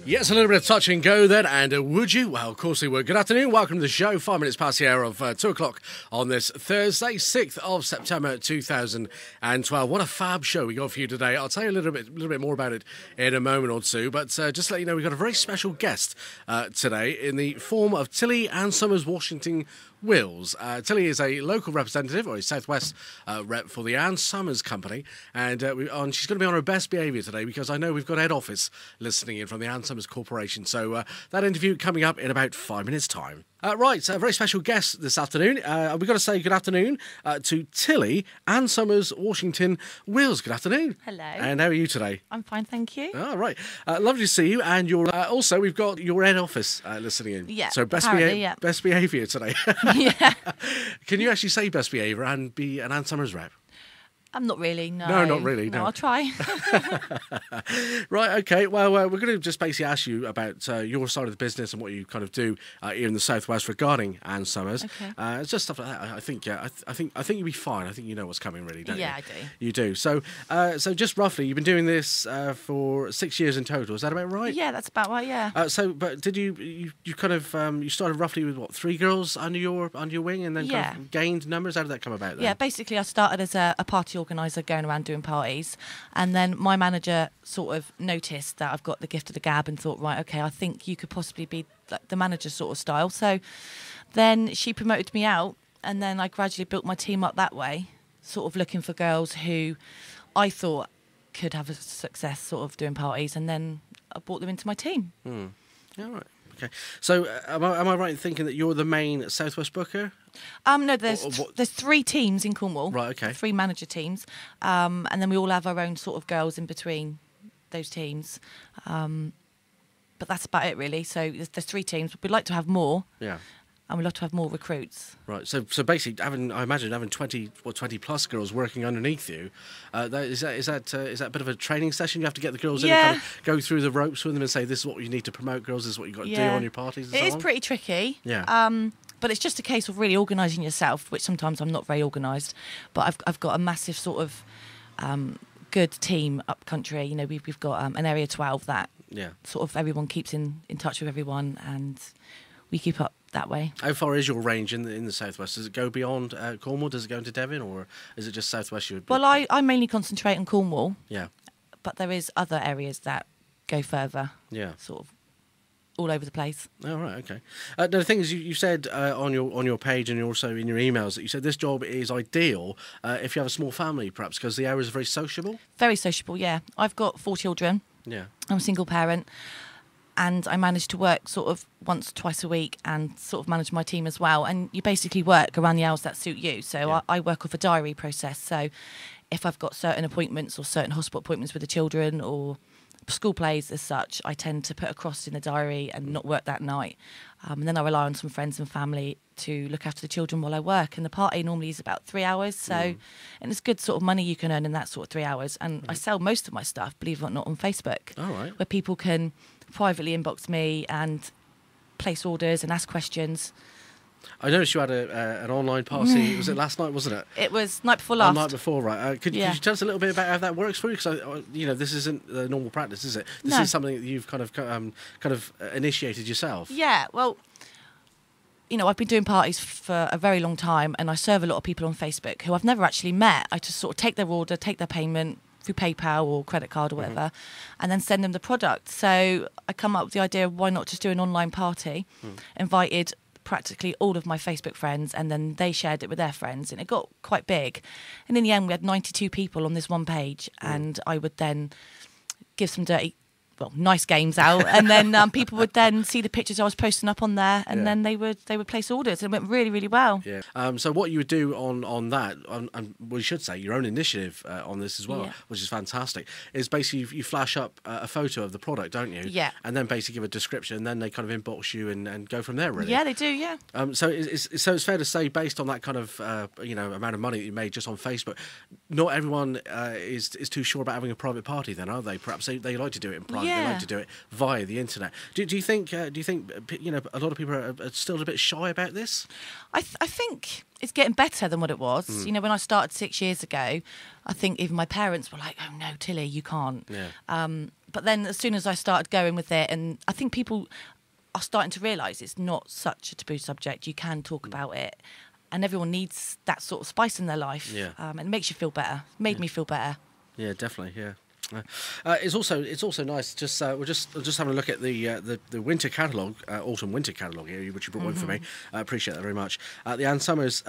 Yes, a little bit of touch and go then, and would you? Well, of course we would. Good afternoon, welcome to the show. 5 minutes past the hour of 2 o'clock on this Thursday, 6th of September 2012. What a fab show we got for you today. I'll tell you a little bit more about it in a moment or two, but just to let you know, we've got a very special guest today in the form of Tilly Annsummers Washington Wills. Tilly is a local representative, or a Southwest rep for the Annsummers Company, and she's going to be on her best behaviour today because I know we've got head office listening in from the Annsummers Corporation. So that interview coming up in about 5 minutes' time. Right, a very special guest this afternoon. We've got to say good afternoon to Tilly Annsummers Washington Wills. Good afternoon. Hello. And how are you today? I'm fine, thank you. All right. Lovely to see you. And you're also, we've got your head office listening in. Yeah, so best behaviour today. Yeah. Can you actually say best behaviour and be an Annsummers rep? I'm not really, no. No, not really, no. I'll try. Right, okay. Well, we're going to just basically ask you about your side of the business and what you kind of do here in the Southwest regarding Annsummers. Okay. It's just stuff like that. I think you'll be fine. I think you know what's coming, really, don't you? Yeah, I do. You do. So just roughly, you've been doing this for 6 years in total. Is that about right? Yeah, that's about right, yeah. But did you kind of you started roughly with what, 3 girls under your wing, and then kind of gained numbers? How did that come about then? Yeah, basically I started as a party organiser going around doing parties, and then my manager sort of noticed that I've got the gift of the gab and thought, right, okay, I think you could possibly be like the manager sort of style. So then she promoted me out, and then I gradually built my team up that way, sort of looking for girls who I thought could have a success sort of doing parties, and then I brought them into my team. All right. Okay. So am I right in thinking that you're the main Southwest booker? No, there's 3 teams in Cornwall. Right, okay. 3 manager teams. And then we all have our own sort of girls in between those teams. But that's about it, really. So there's 3 teams. We'd like to have more. Yeah. And we'd like to have more recruits. Right. So basically, I imagine having 20 plus girls working underneath you, is that a bit of a training session? You have to get the girls in and kind of go through the ropes with them and say, this is what you need to promote, girls. This is what you've got to do on your parties and so on. It is pretty tricky. Yeah. But it's just a case of really organising yourself, which sometimes I'm not very organised. But I've got a massive sort of good team up country. You know, we've got an Area 12 that sort of everyone keeps in touch with everyone, and we keep up that way. How far is your range in the Southwest? Does it go beyond Cornwall? Does it go into Devon, or is it just Southwest? Well, I mainly concentrate on Cornwall. Yeah. But there is other areas that go further. Yeah. Sort of all over the place. Oh, right, okay. The thing is, you said on your page and also in your emails that you said this job is ideal if you have a small family, perhaps, because the hours are very sociable. Very sociable, yeah. I've got 4 children. Yeah. I'm a single parent, and I manage to work sort of once, twice a week and sort of manage my team as well. And you basically work around the hours that suit you. So I work off a diary process. So if I've got certain appointments or certain hospital appointments with the children or school plays as such, I tend to put across in the diary and not work that night. And then I rely on some friends and family to look after the children while I work. And the party normally is about 3 hours. So, and it's good sort of money you can earn in that sort of 3 hours. And I sell most of my stuff, believe it or not, on Facebook. All right. Where people can privately inbox me and place orders and ask questions. I noticed you had an online party. Was it last night, wasn't it? It was night before last. The night before, right. Could you tell us a little bit about how that works for you? Because, this isn't the normal practice, is it? This is something that you've kind of initiated yourself. Yeah, well, I've been doing parties for a very long time, and I serve a lot of people on Facebook who I've never actually met. I just sort of take their order, take their payment through PayPal or credit card or whatever, and then send them the product. So I come up with the idea of why not just do an online party, invited practically all of my Facebook friends, and then they shared it with their friends, and it got quite big. And in the end, we had 92 people on this one page, and I would then give some nice games out, and then people would then see the pictures I was posting up on there, and then they would place orders, and it went really, really well. Yeah. So what you would do on that, and we should say your own initiative on this as well, which is fantastic, is basically you flash up a photo of the product, don't you? Yeah. And then basically give a description, and then they kind of inbox you and go from there, really. Yeah, they do. Yeah. So it's fair to say, based on that kind of amount of money that you made just on Facebook, not everyone is too sure about having a private party. Then, are they? Perhaps they like to do it in private. They like to do it via the internet. Do you think a lot of people are still a bit shy about this? I think it's getting better than what it was. When I started 6 years ago, I think even my parents were like, "Oh no, Tilly, you can't." Yeah. But then as soon as I started going with it, and I think people are starting to realise it's not such a taboo subject. You can talk about it, and everyone needs that sort of spice in their life. Yeah. And it makes you feel better. Made me feel better. Yeah, definitely. Yeah. It's also nice. We're just having a look at the winter catalogue, autumn winter catalogue here, which you brought one for me. I appreciate that very much. The Annsummers,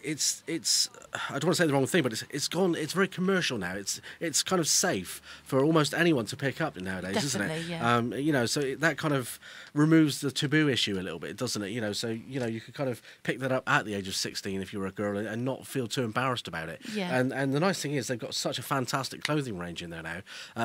it's I don't want to say the wrong thing, but it's gone. It's very commercial now. It's kind of safe for almost anyone to pick up nowadays, Definitely, isn't it? yeah. So that kind of removes the taboo issue a little bit, doesn't it? So you could kind of pick that up at the age of 16 if you were a girl and not feel too embarrassed about it. Yeah. And the nice thing is they've got such a fantastic clothing range in there now.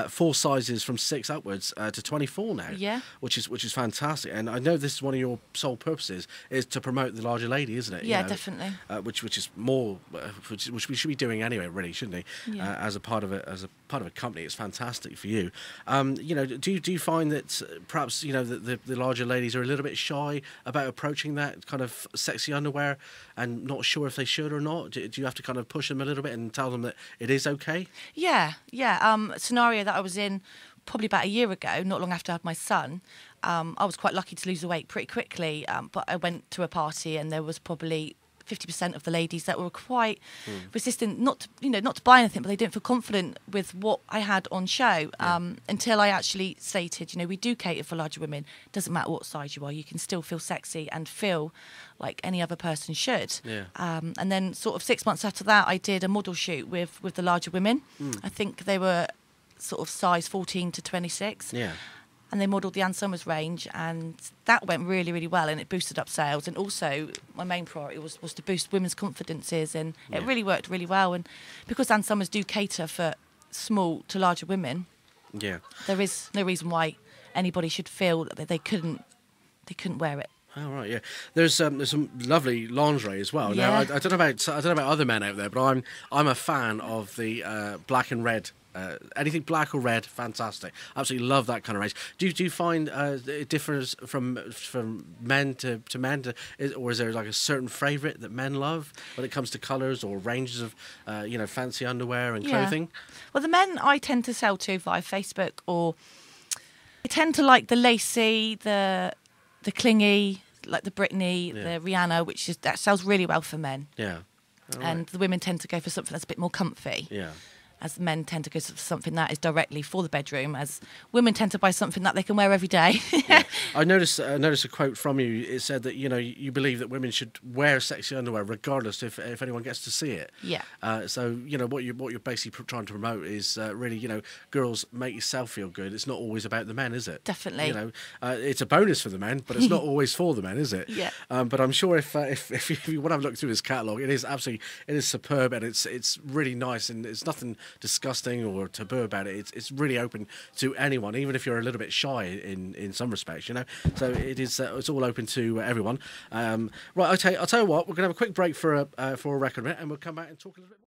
4 sizes from 6 upwards to 24 now. Yeah. Which is fantastic. And I know this is one of your sole purposes is to promote the larger lady, isn't it? Yeah, definitely. Which is more which we should be doing anyway, really, shouldn't we? Yeah. As a part of a company, it's fantastic for you. Do you find that perhaps the larger ladies are a little bit shy about approaching that kind of sexy underwear and not sure if they should or not? Do you have to kind of push them a little bit and tell them that it is okay? Yeah. Scenario that I was in probably about a year ago, not long after I had my son. I was quite lucky to lose the weight pretty quickly, but I went to a party and there was probably 50% of the ladies that were quite resistant, not to buy anything, but they didn't feel confident with what I had on show. Until I actually stated, we do cater for larger women. Doesn't matter what size you are, you can still feel sexy and feel like any other person should. Yeah. And then sort of 6 months after that, I did a model shoot with the larger women. I think they were sort of size 14 to 26. Yeah. And they modelled the Annsummers range, and that went really, really well, and it boosted up sales. And also, my main priority was to boost women's confidences, and it really worked really well. And because Annsummers do cater for small to larger women, there is no reason why anybody should feel that they couldn't wear it. Oh right, yeah. There's some lovely lingerie as well. Yeah. Now I don't know about other men out there, but I'm a fan of the black and red. Anything black or red, fantastic. Absolutely love that kind of range. Do you find it differs from men to men, or is there like a certain favourite that men love when it comes to colours or ranges of fancy underwear and clothing? Well, the men I tend to sell to via Facebook, or I tend to like the lacy, the clingy, like the Britney, the Rihanna, that sells really well for men. Yeah. And the women tend to go for something that's a bit more comfy. Yeah. As men tend to go for something that is directly for the bedroom, as women tend to buy something that they can wear every day. I noticed a quote from you. It said that you believe that women should wear sexy underwear regardless if anyone gets to see it. Yeah. So what you're basically trying to promote is really girls, make yourself feel good. It's not always about the men, is it? Definitely. It's a bonus for the men, but it's not always for the men, is it? Yeah. But I'm sure if you want to have a look through this catalogue, it is superb, and it's really nice, and it's nothing disgusting or taboo about it. It's really open to anyone, even if you're a little bit shy in some respects, so it is it's all open to everyone. Right, okay, I'll tell you what, we're gonna have a quick break for a record minute, and we'll come back and talk a little bit more.